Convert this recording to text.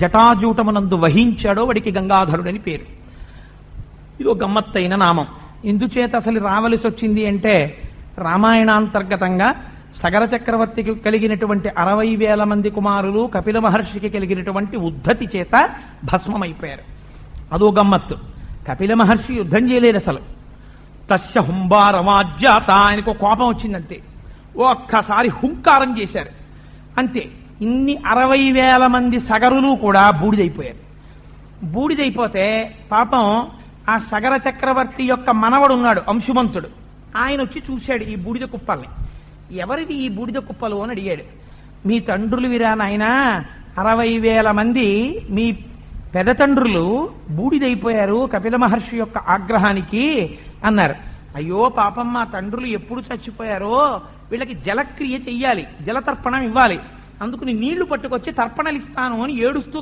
జటాజూటమునందు వహించాడో వాడికి గంగాధరుడని పేరు. ఇది గమ్మత్తైన నామం. ఎందుచేత అసలు రావలసి వచ్చింది అంటే, రామాయణాంతర్గతంగా సగర చక్రవర్తికి కలిగినటువంటి 60,000 మంది కుమారులు కపిల మహర్షికి కలిగినటువంటి ఉద్ధతి చేత భస్మమైపోయారు. అదో గమ్మత్తు. కపిల మహర్షి యుద్ధం చేయలేదు అసలు. తస్య హుంబారమాజ్యాత, ఆయనకు కోపం వచ్చిందంతే. ఒక్కసారి హుంకారం చేశారు అంతే. ఇన్ని 60,000 మంది సగరులు కూడా బూడిదైపోయారు. బూడిదైపోతే పాపం ఆ సగర చక్రవర్తి యొక్క మనవడు ఉన్నాడు, అంశుమంతుడు. ఆయన వచ్చి చూశాడు ఈ బూడిద కుప్పల్ని. ఎవరిది ఈ బూడిద కుప్పలు అని అడిగాడు. మీ తండ్రులు విరా నాయనా, 60,000 మంది మీ పెదతండ్రులు బూడిదైపోయారు కపిల మహర్షి యొక్క ఆగ్రహానికి అన్నారు. అయ్యో పాపం, మా తండ్రులు ఎప్పుడు చచ్చిపోయారో వీళ్ళకి జలక్రియ చెయ్యాలి, జలతర్పణం ఇవ్వాలి, అందుకు నీ నీళ్లు పట్టుకొచ్చి తర్పణలు ఇస్తాను అని ఏడుస్తూ